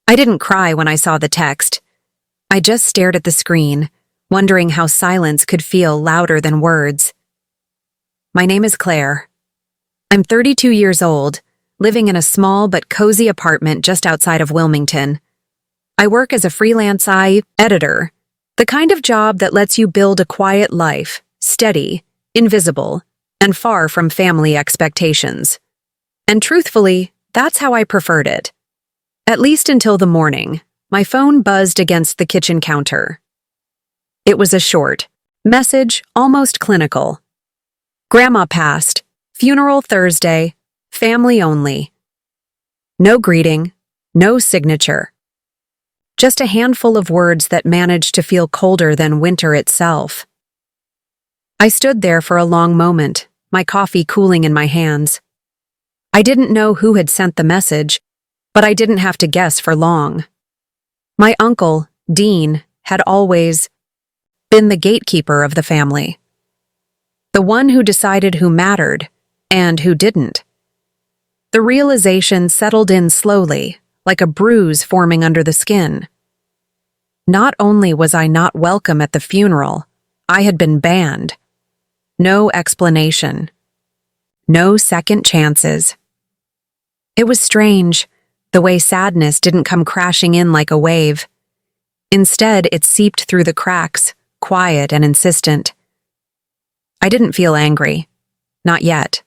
I didn't cry when I saw the text. I just stared at the screen, wondering how silence could feel louder than words. My name is Claire. I'm 32 years old, living in a small but cozy apartment just outside of Wilmington. I work as a freelance editor, the kind of job that lets you build a quiet life, steady, invisible, and far from family expectations. And truthfully, that's how I preferred it. At least until the morning, my phone buzzed against the kitchen counter. It was a short message, almost clinical. Grandma passed. Funeral Thursday. Family only. No greeting. No signature. Just a handful of words that managed to feel colder than winter itself. I stood there for a long moment, my coffee cooling in my hands. I didn't know who had sent the message, but I didn't have to guess for long. My uncle, Dean, had always been the gatekeeper of the family. The one who decided who mattered and who didn't. The realization settled in slowly, like a bruise forming under the skin. Not only was I not welcome at the funeral, I had been banned. No explanation. No second chances. It was strange, the way sadness didn't come crashing in like a wave. Instead, it seeped through the cracks, quiet and insistent. I didn't feel angry. Not yet.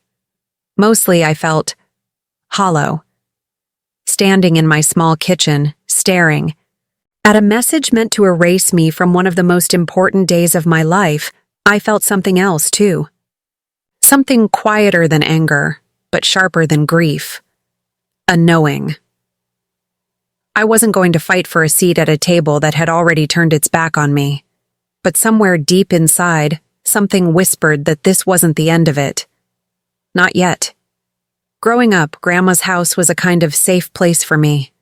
Mostly I felt hollow. Standing in my small kitchen, staring at a message meant to erase me from one of the most important days of my life, I felt something else too. Something quieter than anger, but sharper than grief. A knowing. I wasn't going to fight for a seat at a table that had already turned its back on me. But somewhere deep inside, something whispered that this wasn't the end of it. Not yet. Growing up, Grandma's house was a kind of safe place for me.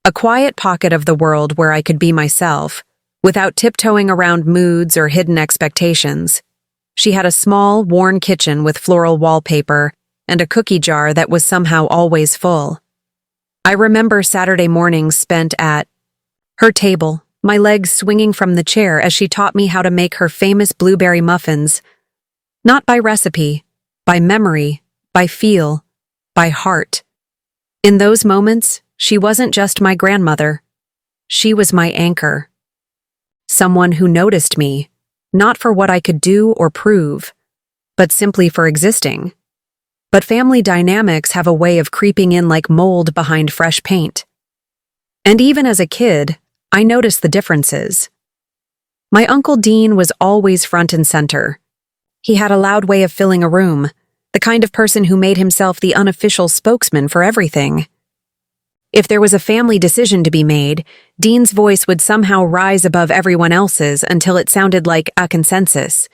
A quiet pocket of the world where I could be myself, without tiptoeing around moods or hidden expectations. She had a small, worn kitchen with floral wallpaper and a cookie jar that was somehow always full. I remember Saturday mornings spent at her table, my legs swinging from the chair as she taught me how to make her famous blueberry muffins. Not by recipe, by memory, by feel, by heart. In those moments, she wasn't just my grandmother. She was my anchor. Someone who noticed me, not for what I could do or prove, but simply for existing. But family dynamics have a way of creeping in like mold behind fresh paint. And even as a kid, I noticed the differences. My Uncle Dean was always front and center. He had a loud way of filling a room, the kind of person who made himself the unofficial spokesman for everything. If there was a family decision to be made, Dean's voice would somehow rise above everyone else's until it sounded like a consensus.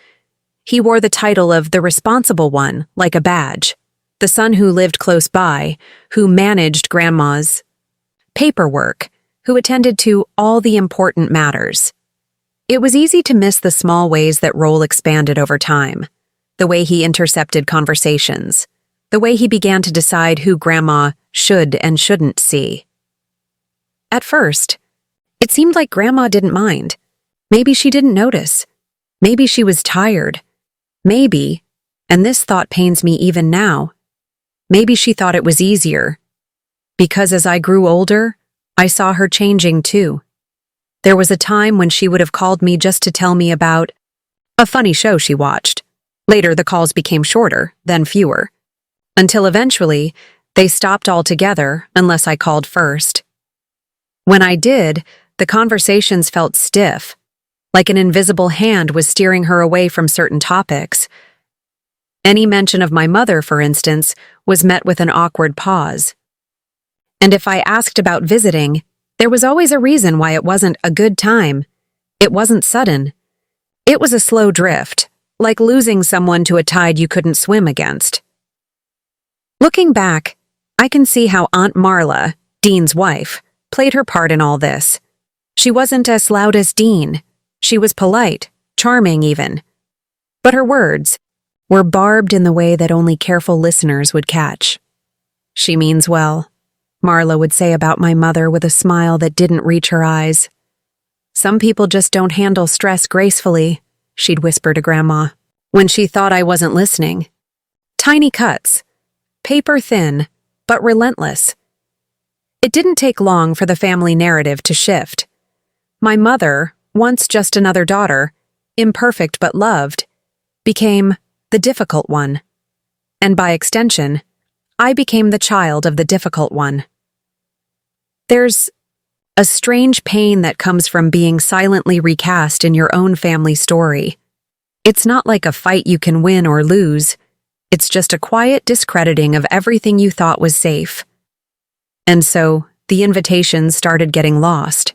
He wore the title of the responsible one, like a badge. The son who lived close by, who managed Grandma's paperwork, who attended to all the important matters. It was easy to miss the small ways that role expanded over time. The way he intercepted conversations. The way he began to decide who Grandma should and shouldn't see. At first, it seemed like Grandma didn't mind. Maybe she didn't notice. Maybe she was tired. Maybe, and this thought pains me even now, maybe she thought it was easier. Because as I grew older, I saw her changing too. There was a time when she would have called me just to tell me about a funny show she watched. Later, the calls became shorter, then fewer. Until eventually, they stopped altogether unless I called first. When I did, the conversations felt stiff, like an invisible hand was steering her away from certain topics. Any mention of my mother, for instance, was met with an awkward pause. And if I asked about visiting, there was always a reason why it wasn't a good time. It wasn't sudden. It was a slow drift, like losing someone to a tide you couldn't swim against. Looking back, I can see how Aunt Marla, Dean's wife, played her part in all this. She wasn't as loud as Dean. She was polite, charming even. But her words were barbed in the way that only careful listeners would catch. She means well. Marla would say about my mother with a smile that didn't reach her eyes. Some people just don't handle stress gracefully, she'd whisper to Grandma, when she thought I wasn't listening. Tiny cuts, paper thin, but relentless. It didn't take long for the family narrative to shift. My mother, once just another daughter, imperfect but loved, became the difficult one. And by extension, I became the child of the difficult one. There's a strange pain that comes from being silently recast in your own family story. It's not like a fight you can win or lose. It's just a quiet discrediting of everything you thought was safe. And so, the invitations started getting lost.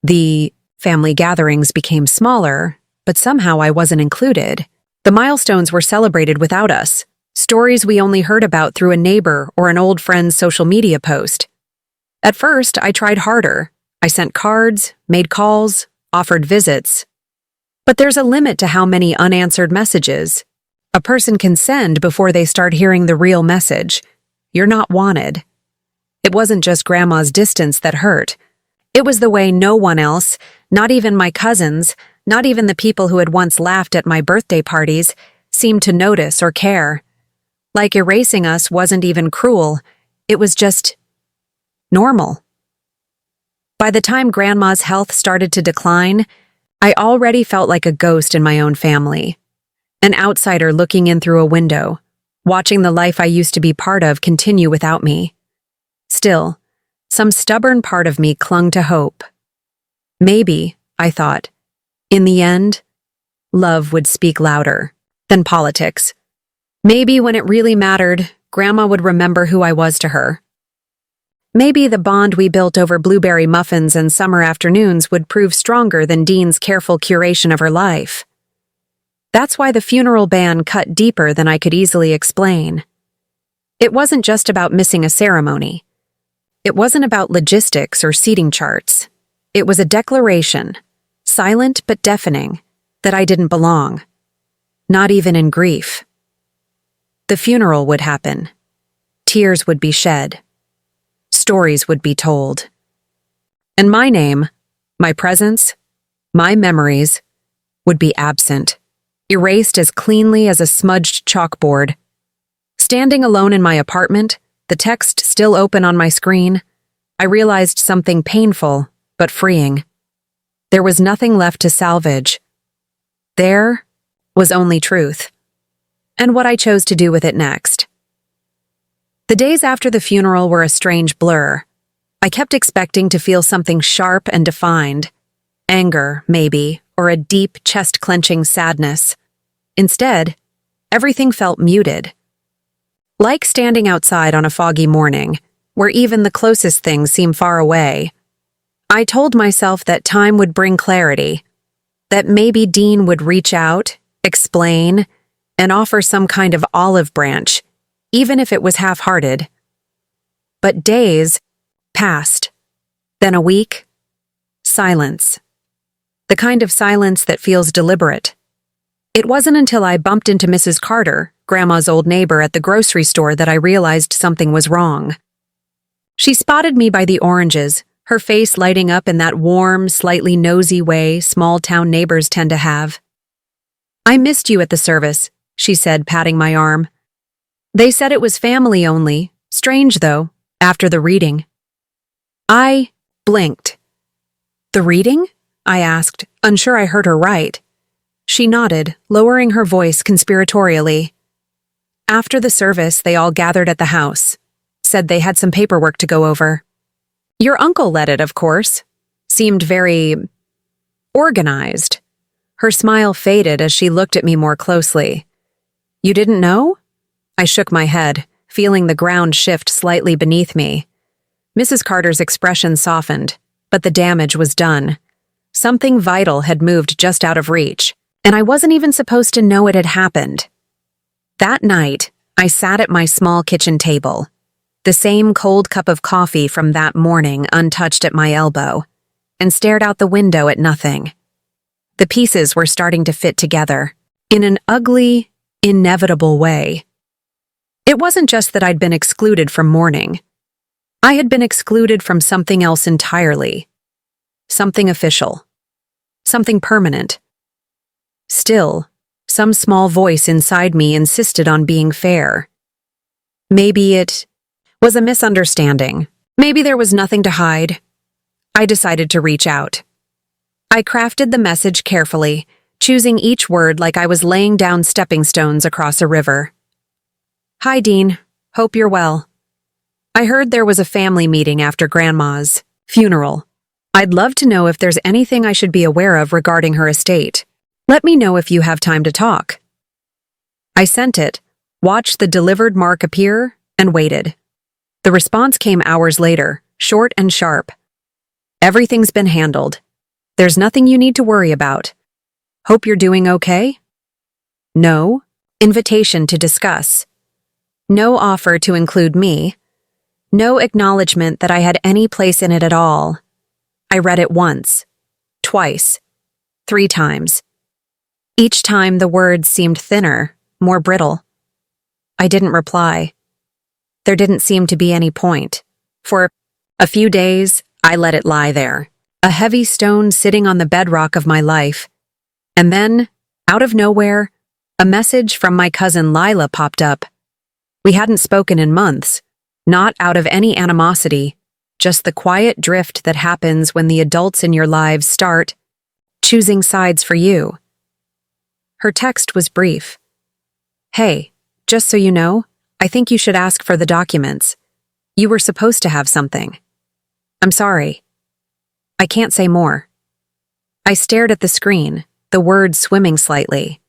The family gatherings became smaller, but somehow I wasn't included. The milestones were celebrated without us, stories we only heard about through a neighbor or an old friend's social media post. At first, I tried harder. I sent cards, made calls, offered visits. But there's a limit to how many unanswered messages a person can send before they start hearing the real message. You're not wanted. It wasn't just Grandma's distance that hurt. It was the way no one else, not even my cousins, not even the people who had once laughed at my birthday parties, seemed to notice or care. Like erasing us wasn't even cruel, it was just normal. By the time Grandma's health started to decline, I already felt like a ghost in my own family. An outsider looking in through a window, watching the life I used to be part of continue without me. Still, some stubborn part of me clung to hope. Maybe, I thought, in the end, love would speak louder than politics. Maybe when it really mattered, Grandma would remember who I was to her. Maybe the bond we built over blueberry muffins and summer afternoons would prove stronger than Dean's careful curation of her life. That's why the funeral ban cut deeper than I could easily explain. It wasn't just about missing a ceremony. It wasn't about logistics or seating charts. It was a declaration, silent but deafening, that I didn't belong. Not even in grief. The funeral would happen. Tears would be shed. Stories would be told. And my name, my presence, my memories, would be absent, erased as cleanly as a smudged chalkboard. Standing alone in my apartment, the text still open on my screen, I realized something painful but freeing. There was nothing left to salvage. There was only truth, and what I chose to do with it next. The days after the funeral were a strange blur. I kept expecting to feel something sharp and defined. Anger, maybe, or a deep, chest-clenching sadness. Instead, everything felt muted. Like standing outside on a foggy morning, where even the closest things seem far away. I told myself that time would bring clarity, that maybe Dean would reach out, explain, and offer some kind of olive branch, even if it was half-hearted. But days passed, then a week, silence. The kind of silence that feels deliberate. It wasn't until I bumped into Mrs. Carter, Grandma's old neighbor, at the grocery store that I realized something was wrong. She spotted me by the oranges, her face lighting up in that warm, slightly nosy way small-town neighbors tend to have. "I missed you at the service," she said, patting my arm. "They said it was family only. Strange, though, after the reading." I blinked. "The reading?" I asked, unsure I heard her right. She nodded, lowering her voice conspiratorially. "After the service, they all gathered at the house. Said they had some paperwork to go over. Your uncle led it, of course. Seemed very organized." Her smile faded as she looked at me more closely. "You didn't know?" I shook my head, feeling the ground shift slightly beneath me. Mrs. Carter's expression softened, but the damage was done. Something vital had moved just out of reach, and I wasn't even supposed to know it had happened. That night, I sat at my small kitchen table, the same cold cup of coffee from that morning untouched at my elbow, and stared out the window at nothing. The pieces were starting to fit together, in an ugly, inevitable way. It wasn't just that I'd been excluded from mourning. I had been excluded from something else entirely. Something official. Something permanent. Still, some small voice inside me insisted on being fair. Maybe it was a misunderstanding. Maybe there was nothing to hide. I decided to reach out. I crafted the message carefully, choosing each word like I was laying down stepping stones across a river. Hi, Dean. Hope you're well. I heard there was a family meeting after Grandma's funeral. I'd love to know if there's anything I should be aware of regarding her estate. Let me know if you have time to talk. I sent it, watched the delivered mark appear, and waited. The response came hours later, short and sharp. Everything's been handled. There's nothing you need to worry about. Hope you're doing okay? No. Invitation to discuss. No offer to include me. No acknowledgement that I had any place in it at all. I read it once, twice, 3 times. Each time the words seemed thinner, more brittle. I didn't reply. There didn't seem to be any point. For a few days, I let it lie there, a heavy stone sitting on the bedrock of my life. And then, out of nowhere, a message from my cousin Lila popped up. We hadn't spoken in months, not out of any animosity, just the quiet drift that happens when the adults in your lives start choosing sides for you. Her text was brief. Hey, just so you know, I think you should ask for the documents. You were supposed to have something. I'm sorry. I can't say more. I stared at the screen, the words swimming slightly.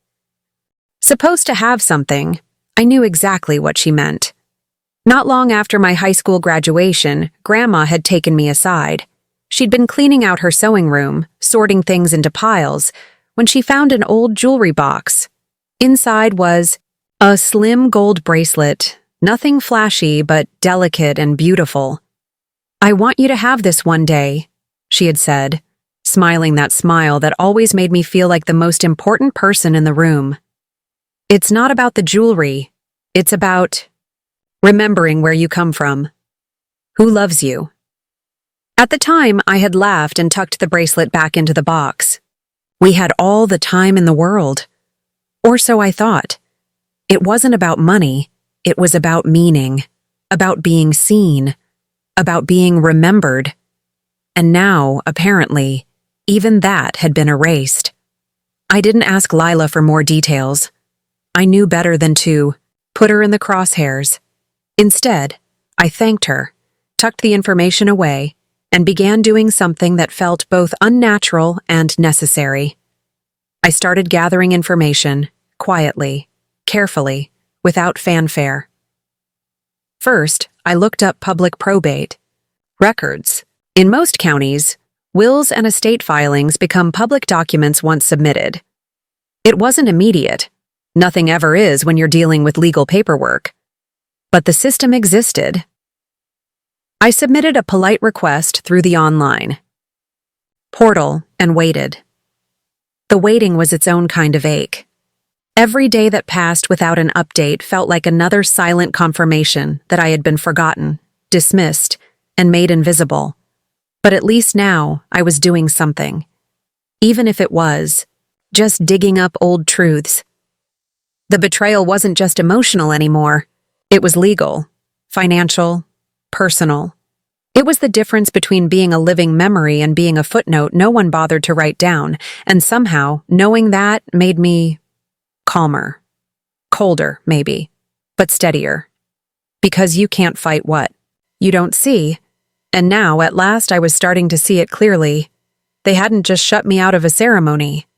Supposed to have something. I knew exactly what she meant. Not long after my high school graduation, Grandma had taken me aside. She'd been cleaning out her sewing room, sorting things into piles, when she found an old jewelry box. Inside was a slim gold bracelet, nothing flashy but delicate and beautiful. I want you to have this one day, she had said, smiling that smile that always made me feel like the most important person in the room. It's not about the jewelry, it's about remembering where you come from. Who loves you? At the time, I had laughed and tucked the bracelet back into the box. We had all the time in the world. Or so I thought. It wasn't about money, it was about meaning, about being seen, about being remembered. And now, apparently, even that had been erased. I didn't ask Lila for more details. I knew better than to put her in the crosshairs. Instead, I thanked her, tucked the information away, and began doing something that felt both unnatural and necessary. I started gathering information, quietly, carefully, without fanfare. First, I looked up public probate records. In most counties, wills and estate filings become public documents once submitted. It wasn't immediate. Nothing ever is when you're dealing with legal paperwork. But the system existed. I submitted a polite request through the online portal and waited. The waiting was its own kind of ache. Every day that passed without an update felt like another silent confirmation that I had been forgotten, dismissed, and made invisible. But at least now I was doing something. Even if it was just digging up old truths. The betrayal wasn't just emotional anymore. It was legal, financial, personal. It was the difference between being a living memory and being a footnote no one bothered to write down, and somehow, knowing that made me calmer. Colder, maybe, but steadier. Because you can't fight what you don't see. And now, at last, I was starting to see it clearly. They hadn't just shut me out of a ceremony.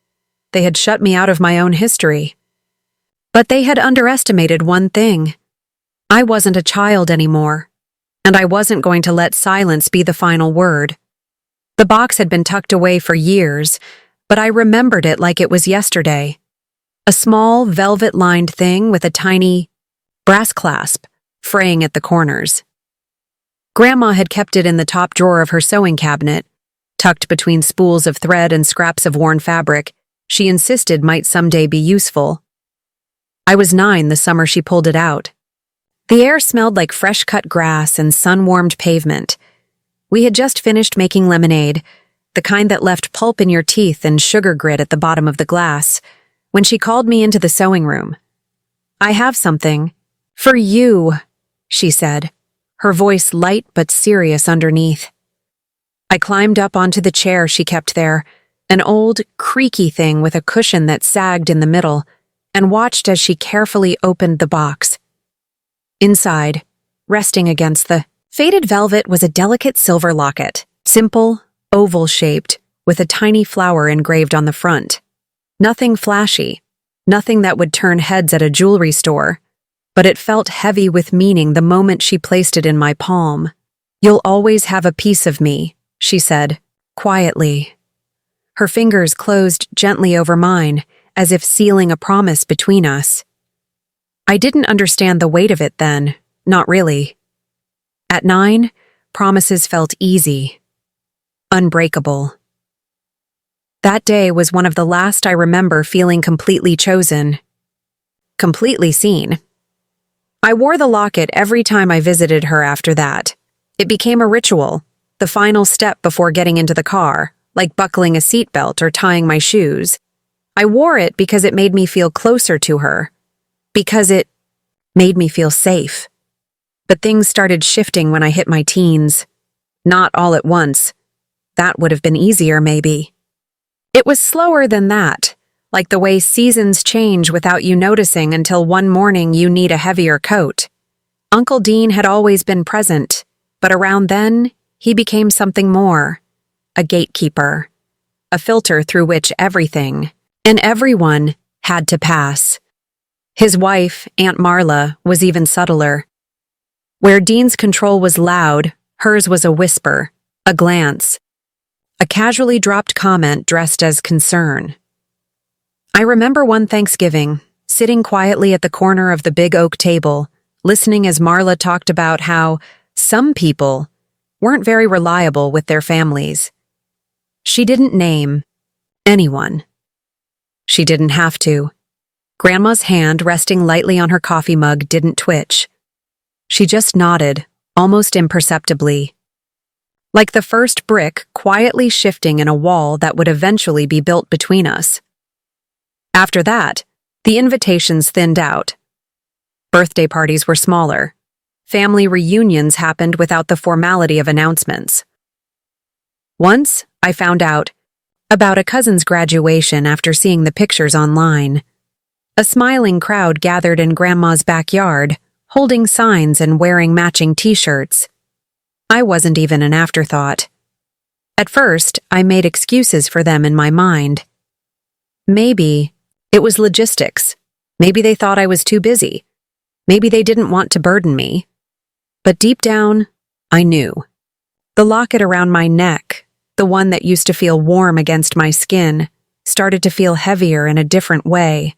They had shut me out of my own history. But they had underestimated one thing. I wasn't a child anymore, and I wasn't going to let silence be the final word. The box had been tucked away for years, but I remembered it like it was yesterday. A small, velvet-lined thing with a tiny brass clasp fraying at the corners. Grandma had kept it in the top drawer of her sewing cabinet, tucked between spools of thread and scraps of worn fabric she insisted might someday be useful. I was 9 the summer she pulled it out. The air smelled like fresh-cut grass and sun-warmed pavement. We had just finished making lemonade, the kind that left pulp in your teeth and sugar grit at the bottom of the glass, when she called me into the sewing room. "I have something. For you," she said, her voice light but serious underneath. I climbed up onto the chair she kept there, an old, creaky thing with a cushion that sagged in the middle, and watched as she carefully opened the box. Inside, resting against the faded velvet, was a delicate silver locket, simple, oval-shaped, with a tiny flower engraved on the front. Nothing flashy, nothing that would turn heads at a jewelry store, but it felt heavy with meaning the moment she placed it in my palm. "You'll always have a piece of me," she said, quietly. Her fingers closed gently over mine, as if sealing a promise between us. I didn't understand the weight of it then, not really. At 9, promises felt easy, unbreakable. That day was one of the last I remember feeling completely chosen, completely seen. I wore the locket every time I visited her after that. It became a ritual, the final step before getting into the car, like buckling a seatbelt or tying my shoes. I wore it because it made me feel closer to her, because it made me feel safe. But things started shifting when I hit my teens. Not all at once. That would have been easier, maybe. It was slower than that, like the way seasons change without you noticing until one morning you need a heavier coat. Uncle Dean had always been present, but around then, he became something more. A gatekeeper. A filter through which everything, and everyone, had to pass. His wife, Aunt Marla, was even subtler. Where Dean's control was loud, hers was a whisper, a glance, a casually dropped comment dressed as concern. I remember one Thanksgiving, sitting quietly at the corner of the big oak table, listening as Marla talked about how some people weren't very reliable with their families. She didn't name anyone. She didn't have to. Grandma's hand resting lightly on her coffee mug didn't twitch. She just nodded, almost imperceptibly. Like the first brick quietly shifting in a wall that would eventually be built between us. After that, the invitations thinned out. Birthday parties were smaller. Family reunions happened without the formality of announcements. Once, I found out about a cousin's graduation after seeing the pictures online. A smiling crowd gathered in Grandma's backyard, holding signs and wearing matching t-shirts. I wasn't even an afterthought. At first, I made excuses for them in my mind. Maybe it was logistics. Maybe they thought I was too busy. Maybe they didn't want to burden me. But deep down, I knew. The locket around my neck, the one that used to feel warm against my skin, started to feel heavier in a different way.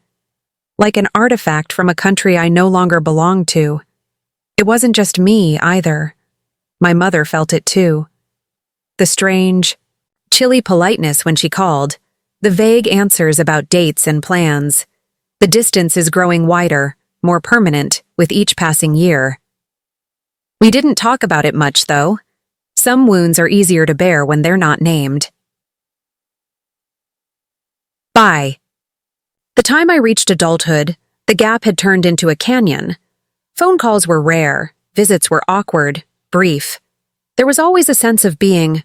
Like an artifact from a country I no longer belonged to. It wasn't just me, either. My mother felt it too. The strange, chilly politeness when she called, the vague answers about dates and plans. The distance is growing wider, more permanent, with each passing year. We didn't talk about it much, though. Some wounds are easier to bear when they're not named. By the time I reached adulthood, the gap had turned into a canyon. Phone calls were rare, visits were awkward, brief. There was always a sense of being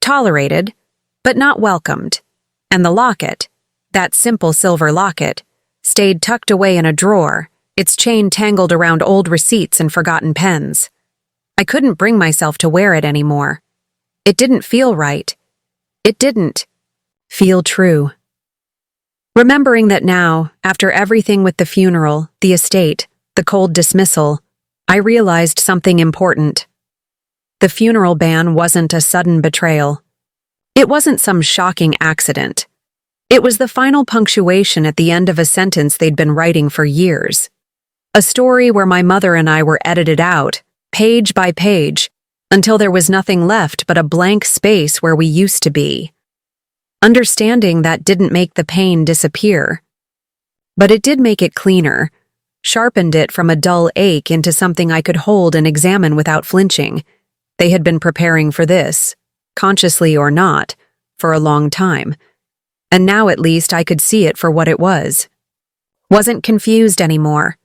tolerated, but not welcomed. And the locket, that simple silver locket, stayed tucked away in a drawer, its chain tangled around old receipts and forgotten pens. I couldn't bring myself to wear it anymore. It didn't feel right. It didn't feel true. Remembering that now, after everything with the funeral, the estate, the cold dismissal, I realized something important. The funeral ban wasn't a sudden betrayal. It wasn't some shocking accident. It was the final punctuation at the end of a sentence they'd been writing for years. A story where my mother and I were edited out, page by page, until there was nothing left but a blank space where we used to be. Understanding that didn't make the pain disappear. But it did make it cleaner, sharpened it from a dull ache into something I could hold and examine without flinching. They had been preparing for this, consciously or not, for a long time. And now at least I could see it for what it was. Wasn't confused anymore.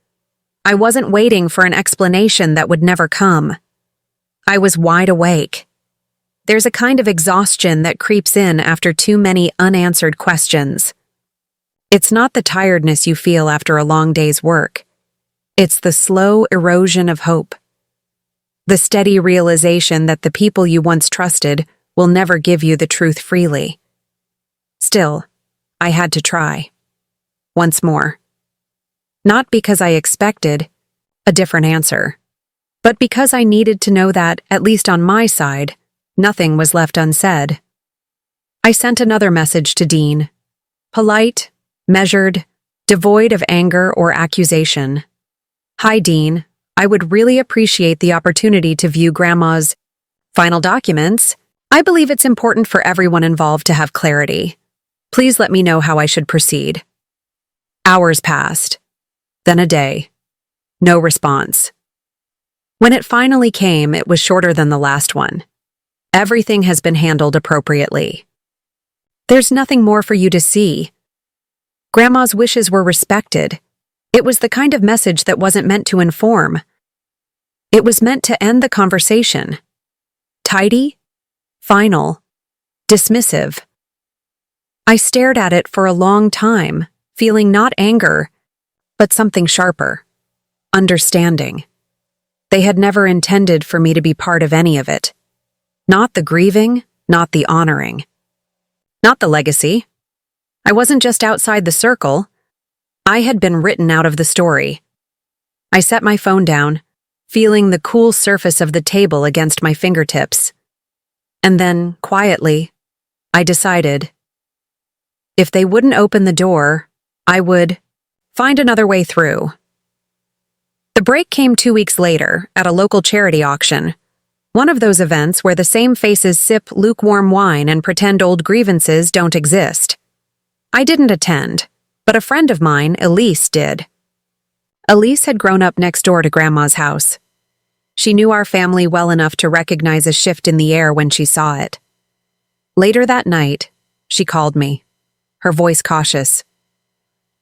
I wasn't waiting for an explanation that would never come. I was wide awake. There's a kind of exhaustion that creeps in after too many unanswered questions. It's not the tiredness you feel after a long day's work. It's the slow erosion of hope. The steady realization that the people you once trusted will never give you the truth freely. Still, I had to try. Once more. Not because I expected a different answer, but because I needed to know that, at least on my side, nothing was left unsaid. I sent another message to Dean. Polite, measured, devoid of anger or accusation. Hi, Dean. I would really appreciate the opportunity to view Grandma's final documents. I believe it's important for everyone involved to have clarity. Please let me know how I should proceed. Hours passed. Then a day. No response. When it finally came, it was shorter than the last one. Everything has been handled appropriately. There's nothing more for you to see. Grandma's wishes were respected. It was the kind of message that wasn't meant to inform. It was meant to end the conversation. Tidy, final, dismissive. I stared at it for a long time, feeling not anger, but something sharper. Understanding. They had never intended for me to be part of any of it. Not the grieving, not the honoring. Not the legacy. I wasn't just outside the circle. I had been written out of the story. I set my phone down, feeling the cool surface of the table against my fingertips. And then, quietly, I decided, if they wouldn't open the door, I would find another way through. The break came 2 weeks later at a local charity auction, one of those events where the same faces sip lukewarm wine and pretend old grievances don't exist. I didn't attend, but a friend of mine, Elise, did. Elise had grown up next door to Grandma's house. She knew our family well enough to recognize a shift in the air when she saw it. Later that night, she called me, her voice cautious.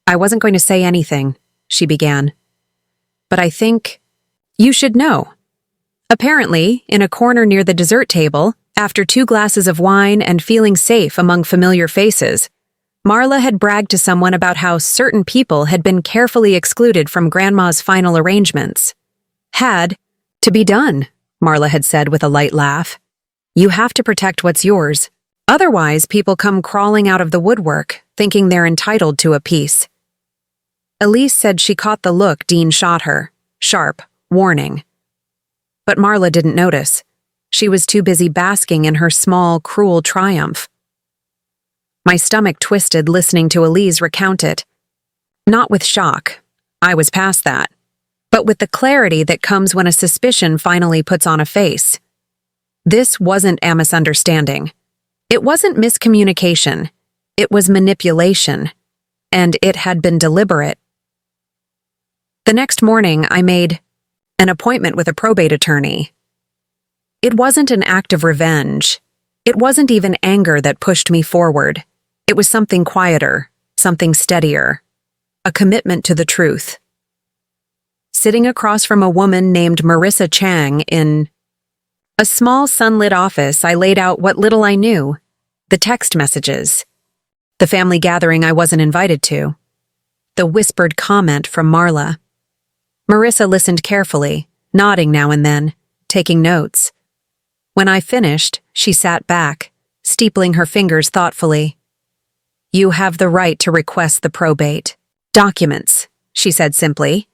I wasn't going to say anything, she began. But I think you should know. Apparently, in a corner near the dessert table, after 2 glasses of wine and feeling safe among familiar faces, Marla had bragged to someone about how certain people had been carefully excluded from Grandma's final arrangements. Had to be done, Marla had said with a light laugh. You have to protect what's yours. Otherwise, people come crawling out of the woodwork, thinking they're entitled to a piece. Elise said she caught the look Dean shot her, sharp, warning. But Marla didn't notice. She was too busy basking in her small, cruel triumph. My stomach twisted listening to Elise recount it. Not with shock. I was past that. But with the clarity that comes when a suspicion finally puts on a face. This wasn't a misunderstanding. It wasn't miscommunication. It was manipulation. And it had been deliberate. The next morning, I made an appointment with a probate attorney. It wasn't an act of revenge. It wasn't even anger that pushed me forward. It was something quieter, something steadier, a commitment to the truth. Sitting across from a woman named Marissa Chang in a small sunlit office, I laid out what little I knew, the text messages, the family gathering I wasn't invited to, the whispered comment from Marla. Marissa listened carefully, nodding now and then, taking notes. When I finished, she sat back, steepling her fingers thoughtfully. You have the right to request the probate documents, she said simply.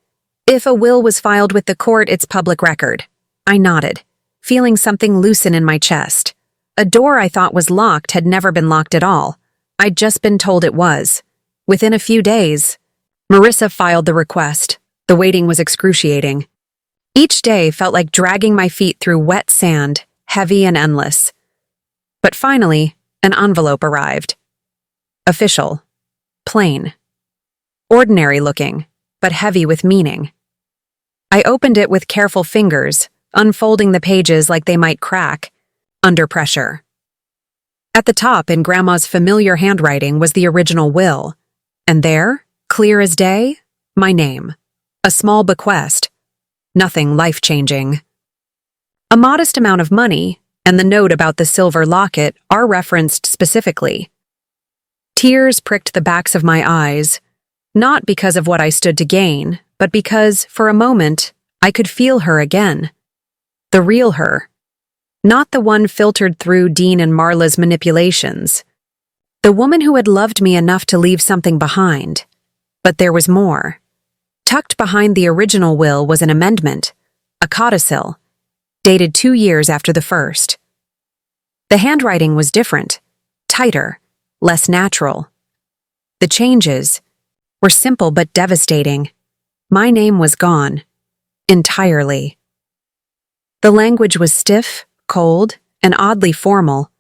If a will was filed with the court, it's public record. I nodded, feeling something loosen in my chest. A door I thought was locked had never been locked at all. I'd just been told it was. Within a few days, Marissa filed the request. The waiting was excruciating. Each day felt like dragging my feet through wet sand, heavy and endless. But finally, an envelope arrived. Official. Plain. Ordinary looking. but heavy with meaning. I opened it with careful fingers, unfolding the pages like they might crack, under pressure. At the top, in Grandma's familiar handwriting, was the original will, and there, clear as day, my name. A small bequest. Nothing life-changing. A modest amount of money, and the note about the silver locket are referenced specifically. Tears pricked the backs of my eyes, not because of what I stood to gain, but because, for a moment, I could feel her again. The real her. Not the one filtered through Dean and Marla's manipulations. The woman who had loved me enough to leave something behind. But there was more. Tucked behind the original will was an amendment, a codicil, dated 2 years after the first. The handwriting was different, tighter, less natural. The changes were simple but devastating. My name was gone. Entirely. The language was stiff, cold, and oddly formal.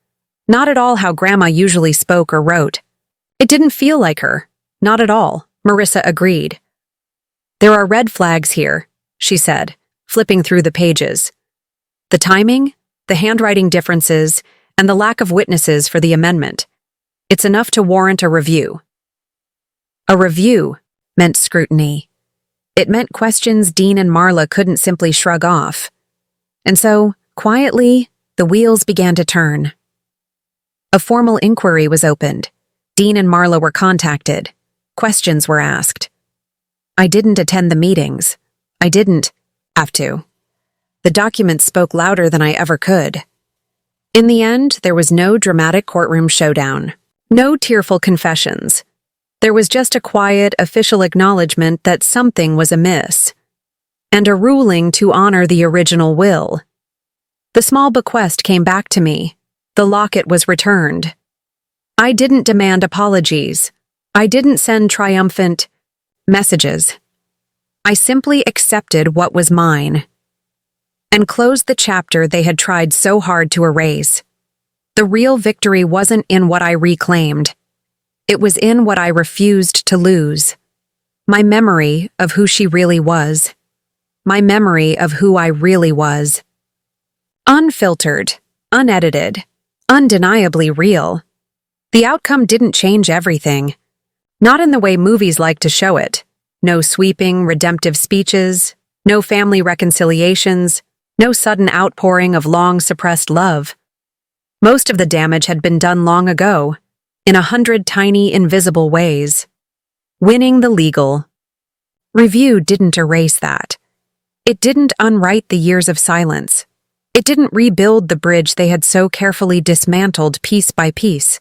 Not at all how Grandma usually spoke or wrote. It didn't feel like her. Not at all, Marissa agreed. There are red flags here, she said, flipping through the pages. The timing, the handwriting differences, and the lack of witnesses for the amendment. It's enough to warrant a review. A review meant scrutiny. It meant questions Dean and Marla couldn't simply shrug off. And so, quietly, the wheels began to turn. A formal inquiry was opened. Dean and Marla were contacted. Questions were asked. I didn't attend the meetings. I didn't have to. The documents spoke louder than I ever could. In the end, there was no dramatic courtroom showdown. No tearful confessions. There was just a quiet, official acknowledgement that something was amiss. And a ruling to honor the original will. The small bequest came back to me. The locket was returned. I didn't demand apologies. I didn't send triumphant messages. I simply accepted what was mine. And closed the chapter they had tried so hard to erase. The real victory wasn't in what I reclaimed. It was in what I refused to lose. My memory of who she really was. My memory of who I really was. Unfiltered, unedited, undeniably real. The outcome didn't change everything. Not in the way movies like to show it. No sweeping, redemptive speeches, no family reconciliations, no sudden outpouring of long-suppressed love. Most of the damage had been done long ago, in 100 tiny, invisible ways. Winning the legal review didn't erase that. It didn't unwrite the years of silence. It didn't rebuild the bridge they had so carefully dismantled piece by piece.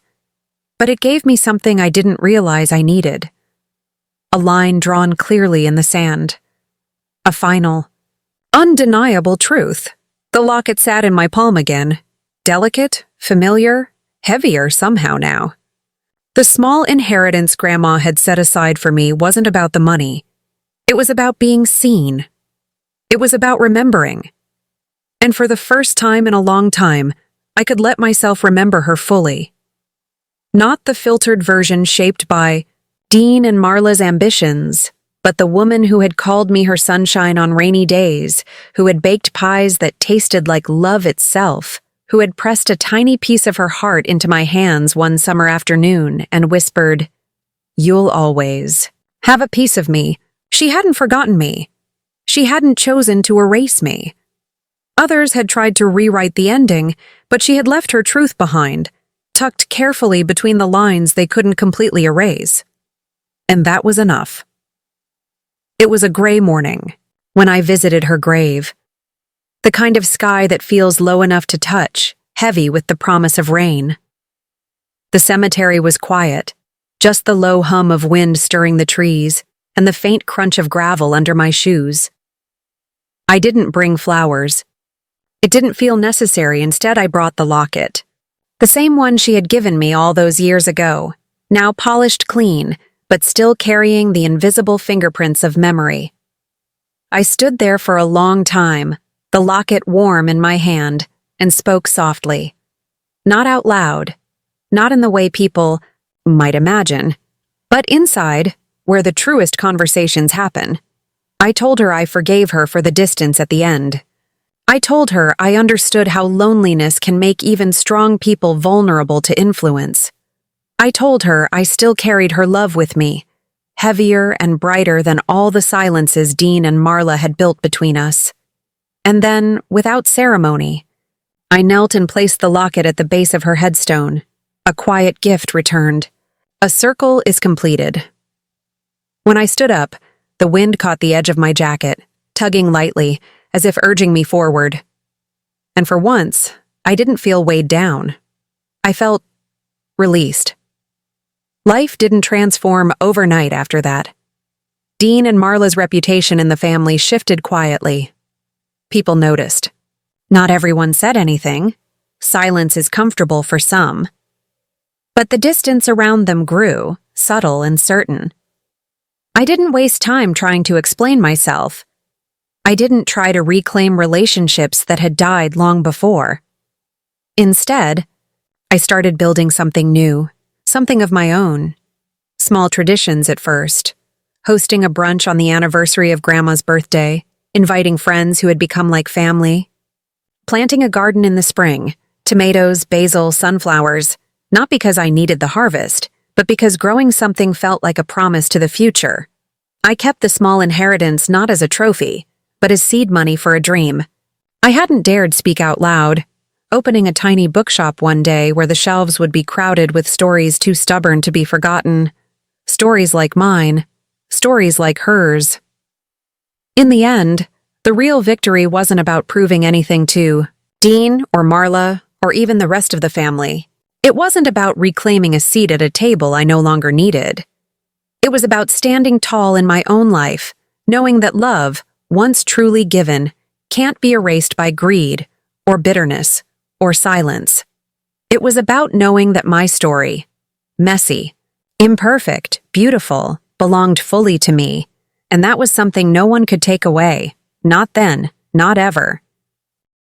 But it gave me something I didn't realize I needed. A line drawn clearly in the sand. A final, undeniable truth. The locket sat in my palm again. Delicate, familiar, heavier somehow now. The small inheritance Grandma had set aside for me wasn't about the money. It was about being seen. It was about remembering. And for the first time in a long time, I could let myself remember her fully. Not the filtered version shaped by Dean and Marla's ambitions, but the woman who had called me her sunshine on rainy days, who had baked pies that tasted like love itself, who had pressed a tiny piece of her heart into my hands one summer afternoon and whispered, "You'll always have a piece of me." She hadn't forgotten me. She hadn't chosen to erase me. Others had tried to rewrite the ending, but she had left her truth behind, tucked carefully between the lines they couldn't completely erase. And that was enough. It was a gray morning when I visited her grave. The kind of sky that feels low enough to touch, heavy with the promise of rain. The cemetery was quiet, just the low hum of wind stirring the trees and the faint crunch of gravel under my shoes. I didn't bring flowers. It didn't feel necessary. Instead, I brought the locket. The same one she had given me all those years ago, now polished clean, but still carrying the invisible fingerprints of memory. I stood there for a long time, the locket warm in my hand, and spoke softly. Not out loud, not in the way people might imagine, but inside, where the truest conversations happen. I told her I forgave her for the distance at the end. I told her I understood how loneliness can make even strong people vulnerable to influence. I told her I still carried her love with me, heavier and brighter than all the silences Dean and Marla had built between us. And then, without ceremony, I knelt and placed the locket at the base of her headstone. A quiet gift returned. A circle is completed. When I stood up, the wind caught the edge of my jacket, tugging lightly, as if urging me forward. And for once, I didn't feel weighed down. I felt released. Life didn't transform overnight after that. Dean and Marla's reputation in the family shifted quietly. People noticed. Not everyone said anything. Silence is comfortable for some. But the distance around them grew, subtle and certain. I didn't waste time trying to explain myself. I didn't try to reclaim relationships that had died long before. Instead, I started building something new, something of my own. Small traditions at first. Hosting a brunch on the anniversary of Grandma's birthday, inviting friends who had become like family. Planting a garden in the spring, tomatoes, basil, sunflowers, not because I needed the harvest, but because growing something felt like a promise to the future. I kept the small inheritance not as a trophy, but as seed money for a dream. I hadn't dared speak out loud, opening a tiny bookshop one day where the shelves would be crowded with stories too stubborn to be forgotten. Stories like mine, stories like hers. In the end, the real victory wasn't about proving anything to Dean or Marla or even the rest of the family. It wasn't about reclaiming a seat at a table I no longer needed. It was about standing tall in my own life, knowing that love, once truly given, can't be erased by greed or bitterness or silence. It was about knowing that my story, messy, imperfect, beautiful, belonged fully to me, and that was something no one could take away. Not then, not ever.